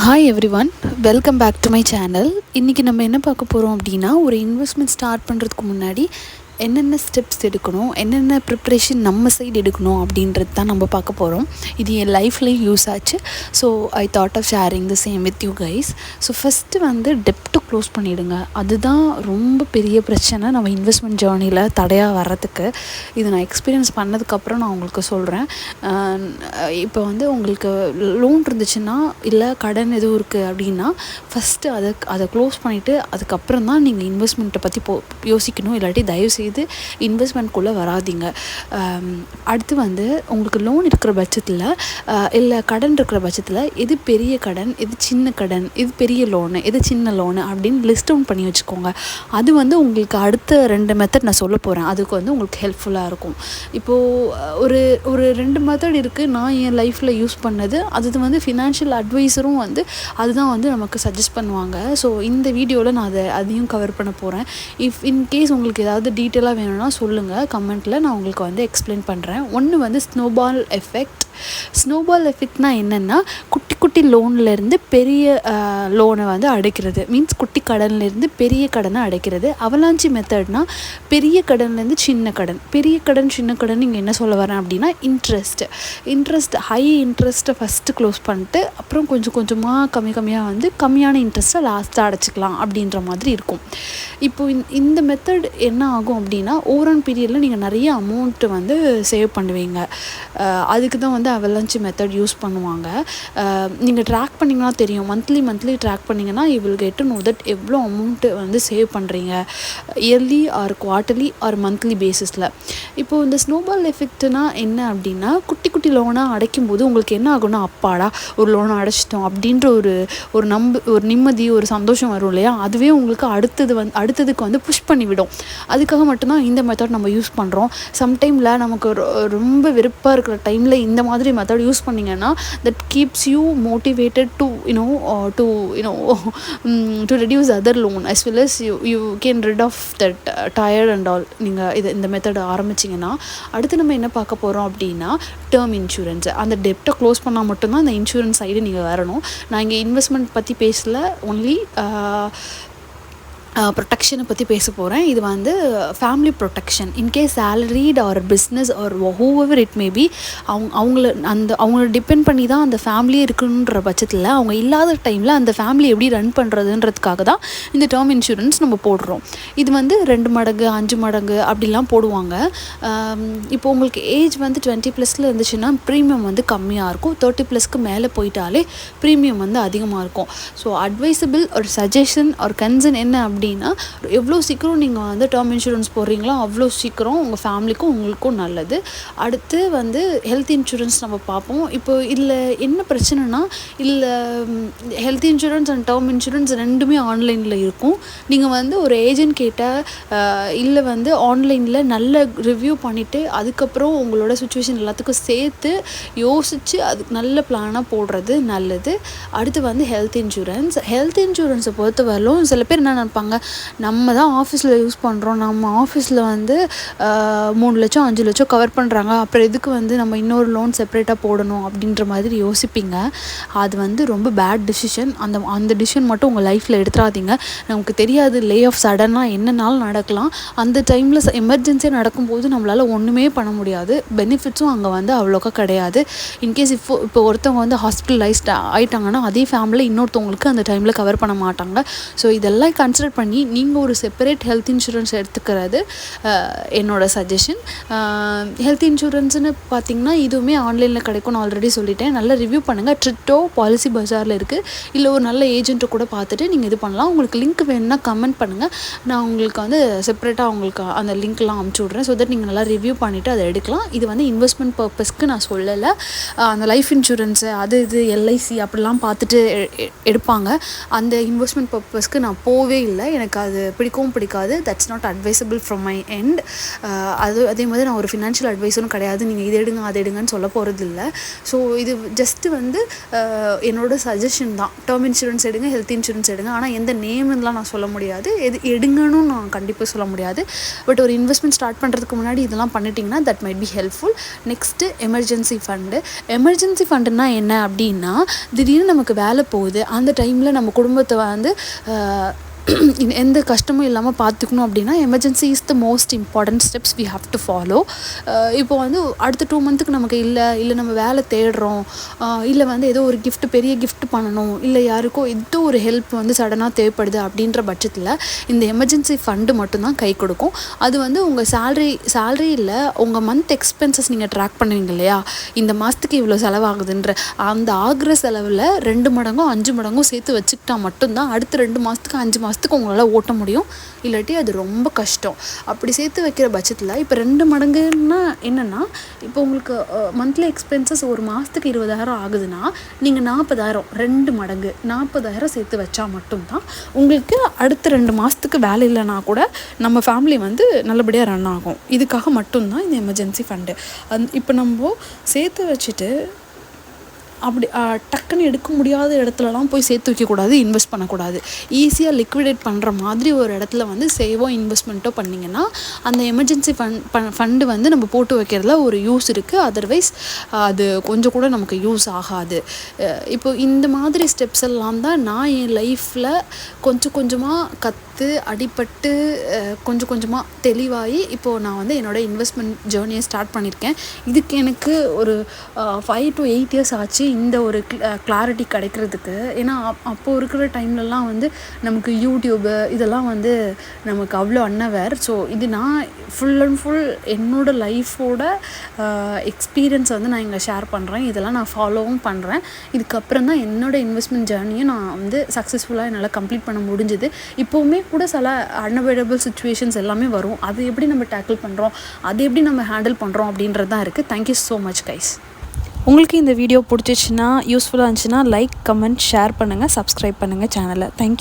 Hi everyone, welcome back to my channel. இன்றைக்கி நம்ம என்ன பார்க்க போகிறோம் அப்படின்னா, ஒரு இன்வெஸ்ட்மெண்ட் ஸ்டார்ட் பண்ணுறதுக்கு முன்னாடி என்னென்ன ஸ்டெப்ஸ் எடுக்கணும், என்னென்ன ப்ரிப்ரேஷன் நம்ம சைடு எடுக்கணும் அப்படின்றது தான் நம்ம பார்க்க போகிறோம். இது என் லைஃப்லேயும் யூஸ் ஆச்சு. So I thought of sharing the same with you guys. So first வந்து டெப்ட்டு க்ளோஸ் பண்ணிவிடுங்க. அதுதான் ரொம்ப பெரிய பிரச்சனை நம்ம இன்வெஸ்ட்மெண்ட் ஜேர்னியில் தடையாக வர்றதுக்கு. இது நான் எக்ஸ்பீரியன்ஸ் பண்ணதுக்கப்புறம் நான் உங்களுக்கு சொல்கிறேன். இப்போ வந்து உங்களுக்கு லோன் இருந்துச்சுன்னா, இல்லை கடன் எதுவும் இருக்குது அப்படின்னா, ஃபஸ்ட்டு அதை க்ளோஸ் பண்ணிவிட்டு அதுக்கப்புறம் தான் நீங்கள் இன்வெஸ்ட்மெண்ட்டை பற்றி யோசிக்கணும். இல்லாட்டி தயவுசெய்து இன்வெஸ்ட்மெண்ட்குள்ளே வராதிங்க. அடுத்து வந்து உங்களுக்கு லோன் இருக்கிற பட்சத்தில் இல்லை கடன் இருக்கிற பட்சத்தில் எது பெரிய கடன், எது சின்ன கடன், எது பெரிய லோனு, எது சின்ன லோனு அப்படின்னு லிஸ்ட் டவுன் பண்ணி வச்சுக்கோங்க. அது வந்து உங்களுக்கு அடுத்த 2 மெத்தட் நான் சொல்ல போகிறேன். அதுக்கு வந்து உங்களுக்கு ஹெல்ப்ஃபுல்லாக இருக்கும். இப்போது ஒரு 2 மெத்தட் இருக்குது நான் என் லைஃப்பில் யூஸ் பண்ணது. அது வந்து ஃபினான்ஷியல் அட்வைஸரும் வந்து அதுதான் வந்து நமக்கு சஜஸ்ட் பண்ணுவாங்க. ஸோ இந்த வீடியோவில் நான் அதையும் கவர் பண்ண போகிறேன். இன்கேஸ் உங்களுக்கு ஏதாவது டீட்டெயிலாக வேணும்னா சொல்லுங்கள் கமெண்ட்டில், நான் உங்களுக்கு வந்து எக்ஸ்பிளைன் பண்ணுறேன். ஒன்று வந்து ஸ்னோபால் எஃபெக்ட். ஸ்னோபால் எஃபெக்ட்னால் என்னென்னா, குட்டி குட்டி லோன்லேருந்து பெரிய லோனை வந்து அடைக்கிறது. மீன்ஸ் குட்டி கடன்லேருந்து பெரிய கடனை அடைக்கிறது. அவலாஞ்சி மெத்தட்னால் பெரிய கடன்லேருந்து சின்ன கடன். பெரிய கடன் சின்ன கடன் இங்கே என்ன சொல்ல வரேன் அப்படின்னா, இன்ட்ரெஸ்ட் ஹை இன்ட்ரெஸ்ட்டை ஃபஸ்ட்டு க்ளோஸ் பண்ணிட்டு அப்புறம் கொஞ்சம் கொஞ்சமாக கம்மியாக வந்து கம்மியான இன்ட்ரெஸ்ட்டை லாஸ்ட்டாக அடைச்சிக்கலாம் அப்படின்ற மாதிரி இருக்கும். இப்போது இந்த மெத்தட் என்ன ஆகும் அப்படின்னா, ஓவரான் பீரியடில் நீங்கள் நிறைய அமௌண்ட்டு வந்து சேவ் பண்ணுவீங்க. அதுக்கு தான் வந்து அவலாஞ்சி மெத்தட் யூஸ் பண்ணுவாங்க. நீங்கள் ட்ராக் பண்ணிங்கன்னா தெரியும். மந்த்லி ட்ராக் பண்ணிங்கன்னா you will get to know that எவ்வளோ அமௌண்ட்டு வந்து சேவ் பண்ணுறீங்க yearly or quarterly or monthly பேசிஸில். இப்போது இந்த ஸ்னோபால் எஃபெக்ட்னா என்ன அப்படின்னா, குட்டி குட்டி லோனாக அடைக்கும்போது உங்களுக்கு என்ன ஆகும்னா, அப்பாடா ஒரு லோனை அடைச்சிட்டோம் அப்படின்ற ஒரு நிம்மதி, ஒரு சந்தோஷம் வரும் இல்லையா? அதுவே உங்களுக்கு அடுத்ததுக்கு வந்து புஷ் பண்ணிவிடும். அதுக்காக மட்டும்தான் இந்த மெத்தட் நம்ம யூஸ் பண்ணுறோம். சம்டைமில் நமக்கு ரொம்ப வெறுப்பாக இருக்கிற டைமில் இந்த மாதிரி மெத்தட் யூஸ் பண்ணிங்கன்னா, that keeps you motivated to reduce other loan as well as you can rid of that tired and all. நீங்கள் இந்த மெத்தட் ஆரம்பிச்சிங்கன்னா, அடுத்து நம்ம என்ன பார்க்க போகிறோம் அப்படின்னா, டேர்ம் இன்சூரன்ஸ். அந்த டெப்ட்டை க்ளோஸ் பண்ணால் மட்டும்தான் அந்த இன்சூரன்ஸ் சைடு நீங்கள் வரணும். நான் இங்கே இன்வெஸ்ட்மெண்ட் பற்றி பேசல, ஒன்லி ப்ரொடெக்ஷனை பற்றி பேச போகிறேன். இது வந்து family protection. In case salaried or business or whoever it maybe, அவங்கள டிபெண்ட் பண்ணி தான் அந்த ஃபேமிலியே இருக்குன்ற பட்சத்தில், அவங்க இல்லாத டைமில் அந்த ஃபேமிலி எப்படி ரன் பண்ணுறதுன்றதுக்காக தான் இந்த டேர்ம் இன்சூரன்ஸ் நம்ம போடுறோம். இது வந்து 2 மடங்கு 5 மடங்கு அப்படிலாம் போடுவாங்க. இப்போ உங்களுக்கு ஏஜ் வந்து 20+ இருந்துச்சுன்னா ப்ரீமியம் வந்து கம்மியாக இருக்கும். 30+ மேலே போயிட்டாலே ப்ரீமியம் வந்து அதிகமாக இருக்கும். ஸோ அட்வைசபிள் ஒரு சஜஷன் ஒரு கன்சர்ன் என்ன அப்படின்னா, எவ்வளோ சீக்கிரம் நீங்கள் வந்து டேர்ம் இன்சூரன்ஸ் போடுறீங்களோ அவ்வளோ சீக்கிரம் உங்கள் ஃபேமிலிக்கும் உங்களுக்கும் நல்லது. அடுத்து வந்து ஹெல்த் இன்சூரன்ஸ் நம்ம பார்ப்போம். இப்போ இதில் என்ன பிரச்சனைனா, இல்லை health insurance and term insurance ரெண்டுமே ஆன்லைனில் இருக்கும். நீங்கள் வந்து ஒரு ஏஜென்ட் கேட்டால் இல்லை வந்து ஆன்லைனில் நல்ல ரிவ்யூ பண்ணிவிட்டு அதுக்கப்புறம் உங்களோட சுச்சுவேஷன் எல்லாத்துக்கும் சேர்த்து யோசித்து அதுக்கு நல்ல பிளானாக போடுறது நல்லது. அடுத்து வந்து ஹெல்த் இன்சூரன்ஸை பொறுத்தவரையிலும் சில பேர் என்ன நினைப்பாங்க, நம்ம தான் ஆஃபீஸில் யூஸ் பண்ணுறோம், நம்ம ஆஃபீஸில் வந்து 3 லட்சம் 5 லட்சம் கவர் பண்ணுறாங்க, அப்புறம் எதுக்கு வந்து நம்ம இன்னொரு லோன் செப்பரேட்டாக போடணும் அப்படின்ற மாதிரி யோசிப்பீங்க. அது வந்து ரொம்ப பேட் டிசிஷன். அந்த டிசிஷன் மட்டும் உங்கள் லைஃப்பில் எடுத்துடாதீங்க. நமக்கு தெரியாது, லே ஆஃப் சடனாக என்னன்னாலும் நடக்கலாம். அந்த டைமில் எமர்ஜென்சியாக நடக்கும்போது நம்மளால் ஒன்றுமே பண்ண முடியாது. பெனிஃபிட்ஸும் அங்கே வந்து அவ்வளோக்கா கிடையாது. இன்கேஸ் இப்போ ஒருத்தவங்க வந்து ஹாஸ்பிட்டலைஸ்ட் ஆகிட்டாங்கன்னா அதே ஃபேமிலி இன்னொருத்தவங்களுக்கு அந்த டைமில் கவர் பண்ண மாட்டாங்க. ஸோ இதெல்லாம் கன்சிடர் பண்ணி நீங்கள் ஒரு செப்பரேட் ஹெல்த் இன்சூரன்ஸ் எடுத்துக்கிறது என்னோட சஜஷன். ஹெல்த் இன்சூரன்ஸ்னு பார்த்திங்கன்னா இதுவுமே ஆன்லைனில் கிடைக்கும். நான் ஆல்ரெடி சொல்லிட்டேன். நல்லா ரிவ்யூ பண்ணுங்கள். ட்ரிட்டோ பாலிசி பஜாரில் இருக்குது. இல்லை ஒரு நல்ல ஏஜென்ட்டை கூட பார்த்துட்டு நீங்கள் இது பண்ணலாம். உங்களுக்கு லிங்க் வேணும்னா கமெண்ட் பண்ணுங்கள். நான் உங்களுக்கு வந்து செப்பரேட்டாக உங்களுக்கு அந்த லிங்க்லாம் அமுச்சு விட்றேன். ஸோ தட் நீங்கள் நல்லா ரிவ்யூ பண்ணிவிட்டு அதை எடுக்கலாம். இது வந்து இன்வெஸ்ட்மெண்ட் பர்பஸ்க்கு நான் சொல்லலை. அந்த லைஃப் இன்சூரன்ஸு இது எல்ஐசி அப்படிலாம் பார்த்துட்டு எடுப்பாங்க. அந்த இன்வெஸ்ட்மெண்ட் பர்பஸ்க்கு நான் போவே இல்லை. எனக்கு அது பிடிக்கவும் பிடிக்காது. That's not advisable from my end. அதே மாதிரி நான் ஒரு ஃபினான்ஷியல் அட்வைஸரும் கிடையாது. நீங்கள் இது எடுங்க அது எடுங்கன்னு சொல்ல போகிறது இல்லை. ஸோ இது ஜஸ்ட்டு வந்து என்னோட சஜஷன் தான். டேர்ம் இன்சூரன்ஸ் எடுங்க, ஹெல்த் இன்சூரன்ஸ் எடுங்க. ஆனால் எந்த நேம்லாம் நான் சொல்ல முடியாது, எது எடுங்கன்னு நான் கண்டிப்பாக சொல்ல முடியாது. பட் ஒரு இன்வெஸ்ட்மெண்ட் ஸ்டார்ட் பண்ணுறதுக்கு முன்னாடி இதெல்லாம் பண்ணிட்டீங்கன்னா that might be helpful. Next emergency fund. Emergency ஃபண்டுன்னா என்ன அப்படின்னா, திடீர்னு நமக்கு வேலை போகுது, அந்த டைமில் நம்ம குடும்பத்தை வந்து எந்த கஷ்டமும் இல்லாமல் பார்த்துக்கணும் அப்படின்னா emergency is the most important steps we have to follow. இப்போ வந்து அடுத்த 2 மந்த்துக்கு நமக்கு இல்லை நம்ம வேலை தேடுறோம், இல்லை வந்து ஏதோ ஒரு பெரிய கிஃப்ட் பண்ணணும், இல்லை யாருக்கோ ஏதோ ஒரு ஹெல்ப் வந்து சடனாக தேவைப்படுது அப்படின்ற பட்சத்தில் இந்த எமர்ஜென்சி ஃபண்டு மட்டும்தான் கை கொடுக்கும். அது வந்து உங்கள் சேலரியில் உங்கள் மந்த் எக்ஸ்பென்சஸ் நீங்கள் ட்ராக் பண்ணுவீங்க இல்லையா, இந்த மாதத்துக்கு இவ்வளோ செலவாகுதுன்ற அந்த ஆகிற செலவில் 2 மடங்கோ 5 மடங்கோ சேர்த்து வச்சுக்கிட்டா மட்டும்தான் அடுத்த 2 மாதத்துக்கு 5 மாதத்துக்கு உங்களால் ஓட்ட முடியும். இல்லாட்டி அது ரொம்ப கஷ்டம். அப்படி சேர்த்து வைக்கிற பட்சத்தில் இப்போ 2 மடங்குன்னா என்னென்னா, இப்போ உங்களுக்கு மந்த்லி எக்ஸ்பென்சஸ் ஒரு மாதத்துக்கு 20,000 ஆகுதுன்னா நீங்கள் 40,000 2 மடங்கு 40,000 சேர்த்து வச்சா மட்டும்தான் உங்களுக்கு அடுத்த 2 மாதத்துக்கு வேலை இல்லைனா கூட நம்ம ஃபேமிலி வந்து நல்லபடியாக ரன் ஆகும். இதுக்காக மட்டும்தான் இந்த எமர்ஜென்சி ஃபண்டு. இப்போ நம்ம சேர்த்து வச்சுட்டு அப்படி டக்குன்னு எடுக்க முடியாத இடத்துலலாம் போய் சேர்த்து வைக்கக்கூடாது, இன்வெஸ்ட் பண்ணக்கூடாது. ஈஸியாக லிக்விடேட் பண்ணுற மாதிரி ஒரு இடத்துல வந்து சேவோ இன்வெஸ்ட்மெண்ட்டோ பண்ணிங்கன்னா அந்த எமர்ஜென்சி ஃபண்டு வந்து நம்ம போட்டு வைக்கிறதுல ஒரு யூஸ் இருக்குது. அதர்வைஸ் அது கொஞ்சம் கூட நமக்கு யூஸ் ஆகாது. இப்போ இந்த மாதிரி ஸ்டெப்ஸ் எல்லாம் தான் நான் என் லைஃப்பில் கொஞ்சம் கொஞ்சமாக அடிபட்டு கொஞ்சம் கொஞ்சமாக தெளிவாகி இப்போது நான் வந்து என்னோடய இன்வெஸ்ட்மெண்ட் ஜேர்னியை ஸ்டார்ட் பண்ணியிருக்கேன். இதுக்கு எனக்கு ஒரு 5 to 8 years ஆச்சு இந்த ஒரு கிளாரிட்டி கிடைக்கிறதுக்கு. ஏன்னா அப்போது இருக்கிற டைம்லலாம் வந்து நமக்கு யூடியூபு இதெல்லாம் வந்து நமக்கு அவ்வளோ அன்னவேர். ஸோ இது நான் ஃபுல் அண்ட் ஃபுல் என்னோடய லைஃபோட எக்ஸ்பீரியன்ஸை வந்து நான் இங்கே ஷேர் பண்ணுறேன். இதெல்லாம் நான் ஃபாலோவும் பண்ணுறேன். இதுக்கப்புறம் தான் என்னோடய இன்வெஸ்ட்மெண்ட் ஜேர்னியை நான் வந்து சக்ஸஸ்ஃபுல்லாக என்னால் கம்ப்ளீட் பண்ண முடிஞ்சுது. இப்போவுமே கூட சில அன்அவாய்டபிள் சுச்சுவேஷன்ஸ் எல்லாமே வரும். அது எப்படி நம்ம டேக்கிள் பண்ணுறோம், அது எப்படி நம்ம ஹேண்டில் பண்ணுறோம் அப்படின்றது தான் இருக்குது. Thank you so much guys. உங்களுக்கு இந்த வீடியோ பிடிச்சிச்சின்னா, யூஸ்ஃபுல்லாக இருந்துச்சுன்னா லைக், கமெண்ட், ஷேர் பண்ணுங்கள், சப்ஸ்கிரைப் பண்ணுங்கள் சேனலை. தேங்க்யூ.